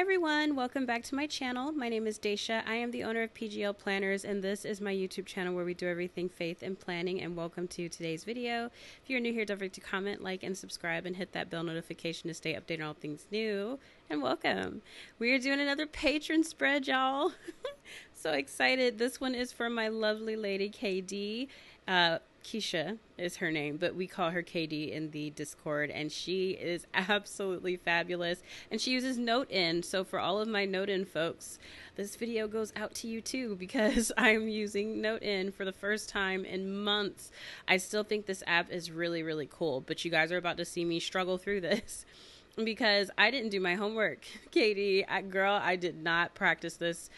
everyone, welcome back to my channel. My name is Daisha. I am the owner of PGL Planners, and this is my YouTube channel where we do everything faith and planning. And welcome to today's video. If you're new here, don't forget to comment, like, and subscribe, and hit that bell notification to stay updated on all things new. And welcome. We are doing another patron spread, y'all. So excited. This one is for my lovely lady KD. Keisha is her name, but we call her KD in the Discord, and she is absolutely fabulous, and she uses Notein. So for all of my Notein folks, this video goes out to you too, because I'm using Notein for the first time in months. I still think this app is really, really cool, but you guys are about to see me struggle through this because I didn't do my homework. Katie, girl, I did not practice this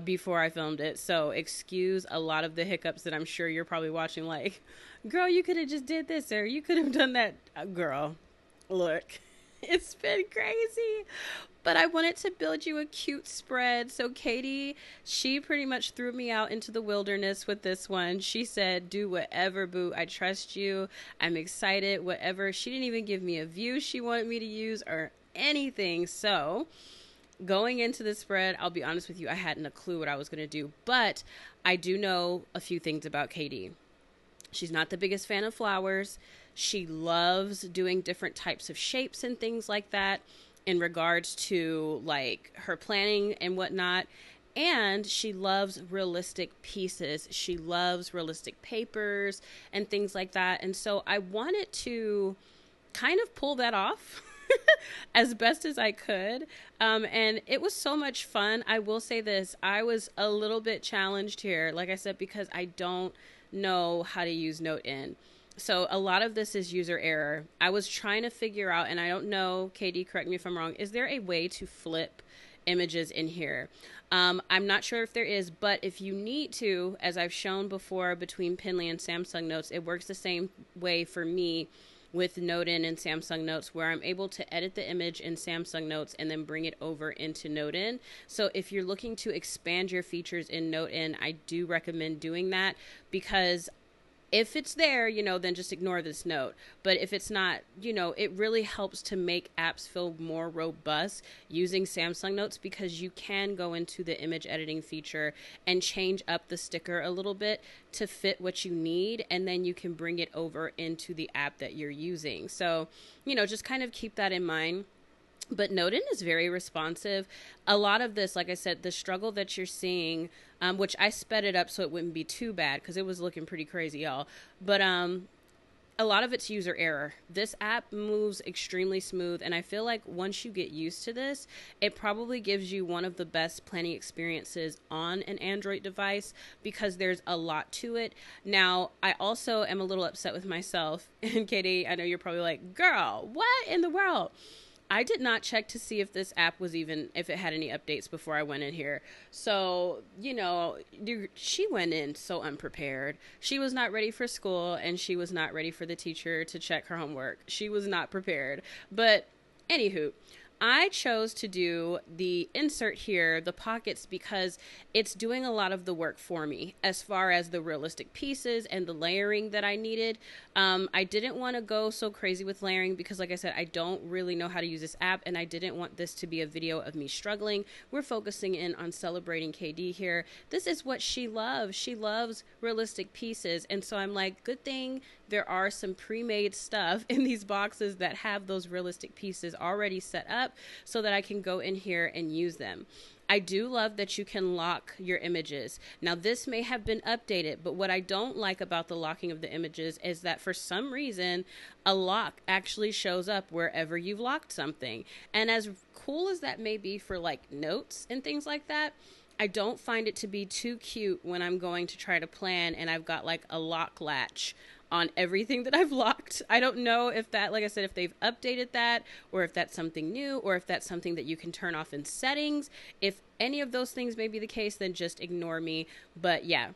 before I filmed it. So excuse a lot of the hiccups that I'm sure you're probably watching like, girl, you could have just did this or you could have done that. Girl, look, it's been crazy. But I wanted to build you a cute spread. So Katie, she pretty much threw me out into the wilderness with this one. She said, do whatever, boo. I trust you. I'm excited, whatever. She didn't even give me a view she wanted me to use or anything. So going into the spread, I'll be honest with you, I hadn't a clue what I was going to do. But I do know a few things about Katie. She's not the biggest fan of flowers. She loves doing different types of shapes and things like that in regards to like her planning and whatnot. And she loves realistic pieces. She loves realistic papers and things like that. And so I wanted to kind of pull that off as best as I could. And it was so much fun. I will say this, I was a little bit challenged here, like I said, because I don't know how to use Notein. So a lot of this is user error. I was trying to figure out, and I don't know, Katie, correct me if I'm wrong, is there a way to flip images in here? I'm not sure if there is, but if you need to, as I've shown before between Pinly and Samsung Notes, it works the same way for me with Notein and Samsung Notes, where I'm able to edit the image in Samsung Notes and then bring it over into Notein. So if you're looking to expand your features in Notein, I do recommend doing that, because if it's there, you know, then just ignore this note. But if it's not, you know, it really helps to make apps feel more robust using Samsung Notes, because you can go into the image editing feature and change up the sticker a little bit to fit what you need, and then you can bring it over into the app that you're using. So, you know, just kind of keep that in mind. But Notein is very responsive. A lot of this, like I said, the struggle that you're seeing, which I sped it up so it wouldn't be too bad because it was looking pretty crazy, y'all. But a lot of it's user error. This app moves extremely smooth, and I feel like once you get used to this, it probably gives you one of the best planning experiences on an Android device, because there's a lot to it. Now, I also am a little upset with myself, and Katie, I know you're probably like, girl, what in the world? I did not check to see if this app was even, if it had any updates before I went in here. So, you know, she went in so unprepared. She was not ready for school, and she was not ready for the teacher to check her homework. She was not prepared. But anywho, I chose to do the insert here, the pockets, because it's doing a lot of the work for me as far as the realistic pieces and the layering that I needed. I didn't want to go so crazy with layering because, like I said, I don't really know how to use this app, and I didn't want this to be a video of me struggling. We're focusing in on celebrating KD here. This is what she loves. She loves realistic pieces, and so I'm like, good thing there are some pre-made stuff in these boxes that have those realistic pieces already set up so that I can go in here and use them. I do love that you can lock your images. Now, this may have been updated, but what I don't like about the locking of the images is that for some reason, a lock actually shows up wherever you've locked something. And as cool as that may be for like notes and things like that, I don't find it to be too cute when I'm going to try to plan and I've got like a lock latch on everything that I've locked. I don't know if that, like I said, if they've updated that, or if that's something new, or if that's something that you can turn off in settings. If any of those things may be the case, then just ignore me. But yeah.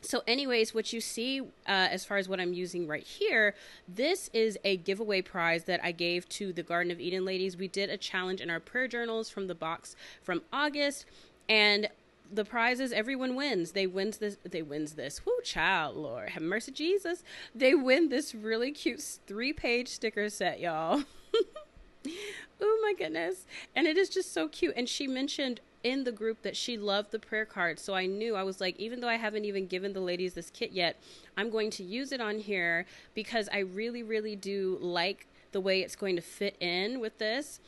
So anyways, what you see as far as what I'm using right here, this is a giveaway prize that I gave to the Garden of Eden ladies. We did a challenge in our prayer journals from the box from August, and the prize is everyone wins. They wins this. Whoo, child, Lord, have mercy, Jesus. They win this really cute 3-page sticker set, y'all. Oh my goodness. And it is just so cute. And she mentioned in the group that she loved the prayer card. So I knew, I was like, even though I haven't even given the ladies this kit yet, I'm going to use it on here because I really, really do like the way it's going to fit in with this.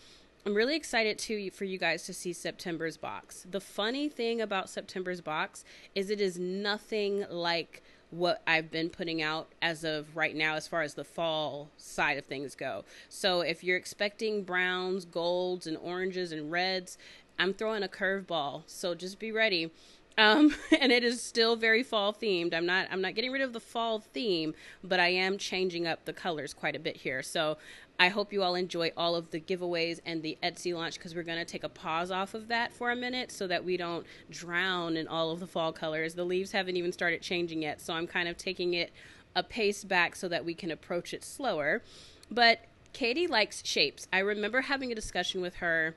I'm really excited too for you guys to see September's box. The funny thing about September's box is it is nothing like what I've been putting out as of right now as far as the fall side of things go. So if you're expecting browns, golds, and oranges and reds, I'm throwing a curveball. So just be ready. And it is still very fall themed. I'm not getting rid of the fall theme, but I am changing up the colors quite a bit here. So I hope you all enjoy all of the giveaways and the Etsy launch, because we're going to take a pause off of that for a minute so that we don't drown in all of the fall colors. The leaves haven't even started changing yet, so I'm kind of taking it a pace back so that we can approach it slower. But Katie likes shapes. I remember having a discussion with her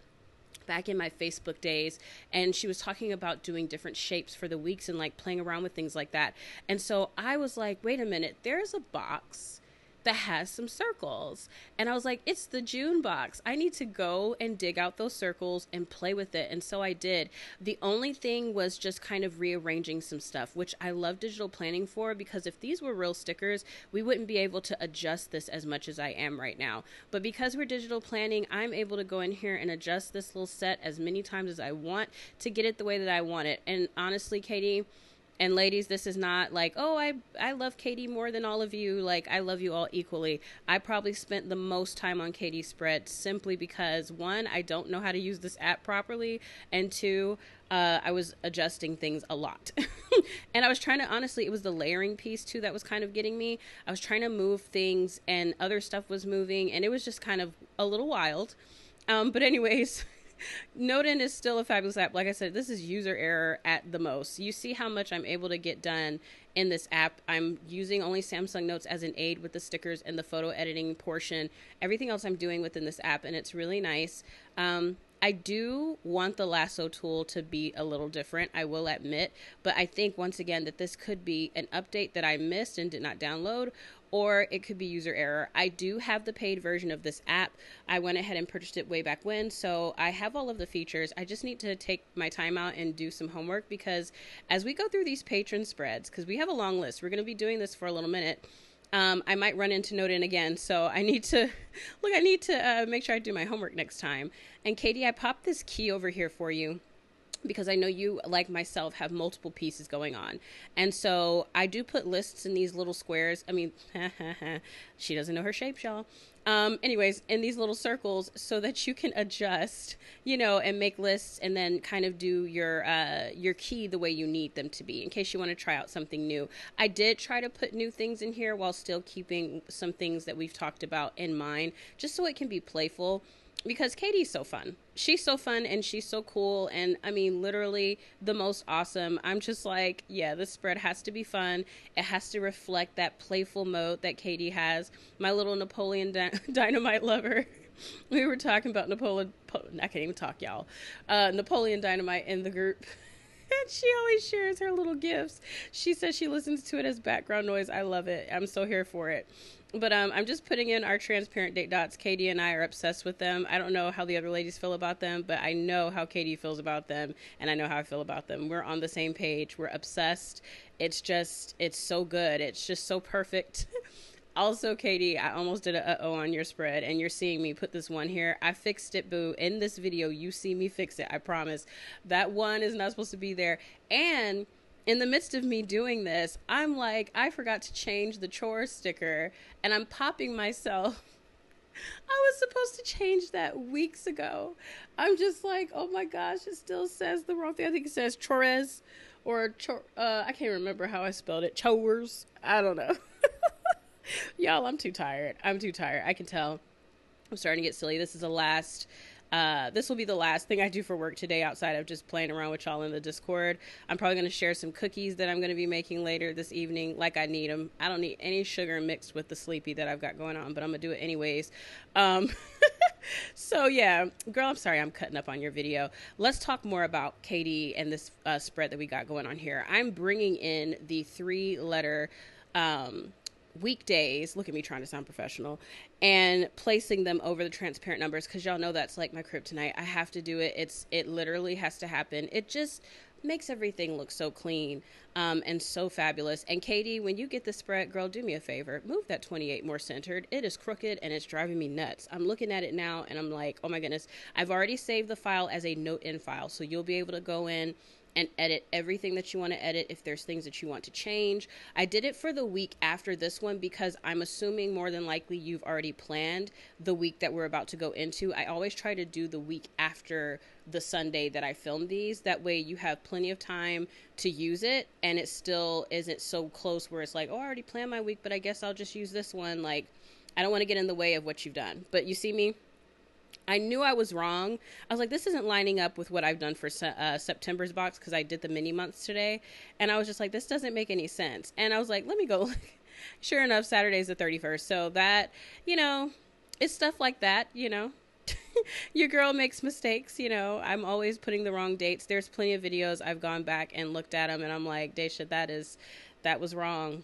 back in my Facebook days, and she was talking about doing different shapes for the weeks and like playing around with things like that. And so I was like, wait a minute, there's a box that has some circles. And I was like, it's the June box. I need to go and dig out those circles and play with it. And so I did. The only thing was just kind of rearranging some stuff, which I love digital planning for, because if these were real stickers, we wouldn't be able to adjust this as much as I am right now. But because we're digital planning, I'm able to go in here and adjust this little set as many times as I want to get it the way that I want it. And honestly, Katie and ladies, this is not like, oh, I love Katie more than all of you. Like, I love you all equally. I probably spent the most time on Katie's spread simply because, one, I don't know how to use this app properly, and two, I was adjusting things a lot. And I was trying to, honestly, it was the layering piece too that was kind of getting me. I was trying to move things and other stuff was moving, and it was just kind of a little wild. But anyways, Notein is still a fabulous app. Like I said, this is user error at the most. You see how much I'm able to get done in this app. I'm using only Samsung Notes as an aid with the stickers and the photo editing portion. Everything else I'm doing within this app, and it's really nice. I do want the lasso tool to be a little different, I will admit, but I think once again that this could be an update that I missed and did not download, or it could be user error. I do have the paid version of this app. I went ahead and purchased it way back when, so I have all of the features. I just need to take my time out and do some homework, because as we go through these patron spreads, because we have a long list, we're going to be doing this for a little minute, I might run into Notein again, so I need to make sure I do my homework next time. And Katie, I popped this key over here for you because I know you, like myself, have multiple pieces going on. And so I do put lists in these little squares. I mean, she doesn't know her shapes, y'all. Anyways, in these little circles so that you can adjust, and make lists and then kind of do your key the way you need them to be in case you want to try out something new. I did try to put new things in here while still keeping some things that we've talked about in mind, just so it can be playful. Because Katie's so fun. She's so fun and she's so cool. And I mean, literally the most awesome. I'm just like, yeah, this spread has to be fun. It has to reflect that playful mode that Katie has. My little Napoleon Dynamite lover. We were talking about Napoleon. I can't even talk, y'all. Napoleon Dynamite in the group. And she always shares her little gifts. She says she listens to it as background noise. I love it. I'm so here for it. But I'm just putting in our transparent date dots. Katie and I are obsessed with them. I don't know how the other ladies feel about them, but I know how Katie feels about them, and I know how I feel about them. We're on the same page. We're obsessed. It's so good. It's just so perfect. Also, Katie, I almost did a uh-oh on your spread, and you're seeing me put this one here. I fixed it, boo. In this video, you see me fix it. I promise. That one is not supposed to be there. And in the midst of me doing this, I'm like, I forgot to change the chore sticker, and I'm popping myself. I was supposed to change that weeks ago. I'm just like, oh my gosh, it still says the wrong thing. I think it says chores, or I can't remember how I spelled it. Chores. I don't know. Y'all, I'm too tired. I can tell. I'm starting to get silly. This will be the last thing I do for work today outside of just playing around with y'all in the Discord. I'm probably going to share some cookies that I'm going to be making later this evening, like I need them. I don't need any sugar mixed with the sleepy that I've got going on, but I'm going to do it anyways. So yeah, girl, I'm sorry I'm cutting up on your video. Let's talk more about Katie and this spread that we got going on here. I'm bringing in the 3-letter weekdays, look at me trying to sound professional, and placing them over the transparent numbers, because y'all know that's like my kryptonite. I have to do it. It literally has to happen. It just makes everything look so clean, and so fabulous. And Katie, when you get the spread, girl, do me a favor, move that 28 more centered. It is crooked and it's driving me nuts. I'm looking at it now and I'm like, oh my goodness. I've already saved the file as a Notein file, so you'll be able to go in and edit everything that you want to edit if there's things that you want to change. I did it for the week after this one because I'm assuming more than likely you've already planned the week that we're about to go into. I always try to do the week after the Sunday that I filmed these. That way you have plenty of time to use it and it still isn't so close where it's like, oh, I already planned my week, but I guess I'll just use this one. Like, I don't want to get in the way of what you've done. But you see me? I knew I was wrong. I was like, this isn't lining up with what I've done for September's box, because I did the mini months today. And I was just like, this doesn't make any sense. And I was like, let me go look. Sure enough, Saturday's the 31st. So that, it's stuff like that, Your girl makes mistakes, I'm always putting the wrong dates. There's plenty of videos I've gone back and looked at them and I'm like, Daisha, that was wrong.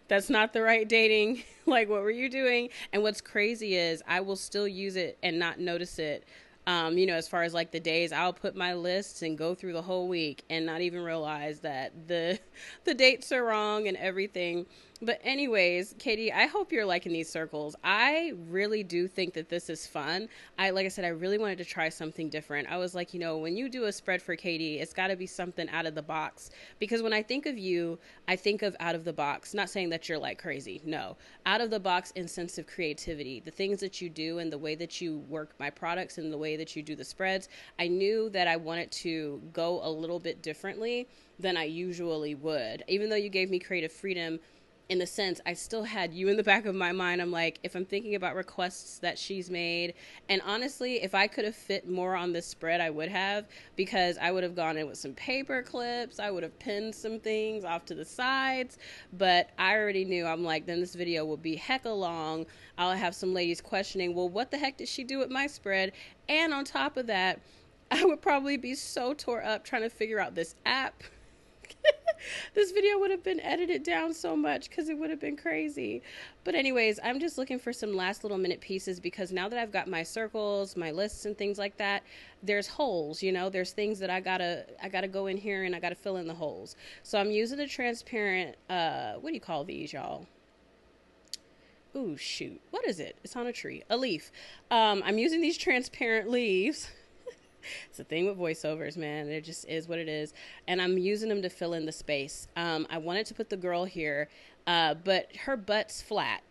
That's not the right dating. Like, what were you doing? And what's crazy is I will still use it and not notice it. As far as like the days, I'll put my lists and go through the whole week and not even realize that the dates are wrong and everything. But anyways, Katie, I hope you're liking these circles. I really do think that this is fun. Like I said, I really wanted to try something different. I was like, when you do a spread for Katie, it's got to be something out of the box. Because when I think of you, I think of out of the box. Not saying that you're like crazy. No. Out of the box in sense of creativity. The things that you do and the way that you work my products and the way that you do the spreads. I knew that I wanted to go a little bit differently than I usually would. Even though you gave me creative freedom, in the sense, I still had you in the back of my mind. I'm like, if I'm thinking about requests that she's made, and honestly, if I could have fit more on this spread, I would have, because I would have gone in with some paper clips. I would have pinned some things off to the sides, but I already knew. I'm like, then this video will be hecka long. I'll have some ladies questioning, well, what the heck did she do with my spread? And on top of that, I would probably be so tore up trying to figure out this app. This video would have been edited down so much because it would have been crazy. But anyways, I'm just looking for some last little minute pieces, because now that I've got my circles, my lists and things like that, there's holes, there's things that I gotta go in here and I gotta fill in the holes. So I'm using the transparent, what do you call these, y'all? Ooh, shoot. What is it? It's on a tree. A leaf. I'm using these transparent leaves. It's the thing with voiceovers, man. It just is what it is. And I'm using them to fill in the space. I wanted to put the girl here, but her butt's flat.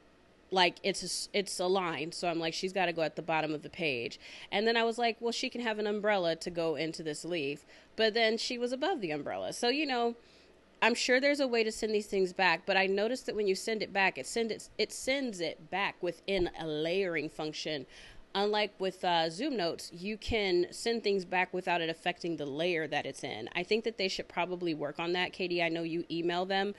Like, it's a line. So I'm like, she's got to go at the bottom of the page. And then I was like, well, she can have an umbrella to go into this leaf. But then she was above the umbrella. So, I'm sure there's a way to send these things back, but I noticed that when you send it back, it sends it back within a layering function. Unlike with Zoom Notes, you can send things back without it affecting the layer that it's in. I think that they should probably work on that. Katie, I know you email them.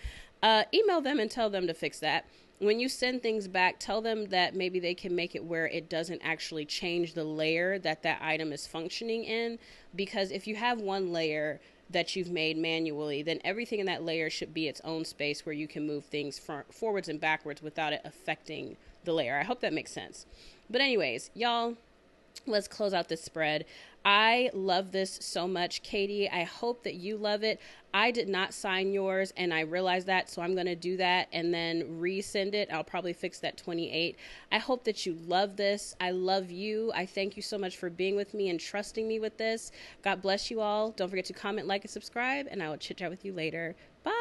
Email them and tell them to fix that. When you send things back, tell them that maybe they can make it where it doesn't actually change the layer that item is functioning in. Because if you have one layer that you've made manually, then everything in that layer should be its own space where you can move things forwards and backwards without it affecting the layer. I hope that makes sense. But anyways, y'all, let's close out this spread. I love this so much, Katie. I hope that you love it. I did not sign yours, and I realized that, so I'm going to do that and then resend it. I'll probably fix that 28. I hope that you love this. I love you. I thank you so much for being with me and trusting me with this. God bless you all. Don't forget to comment, like, and subscribe, and I will chit chat with you later. Bye.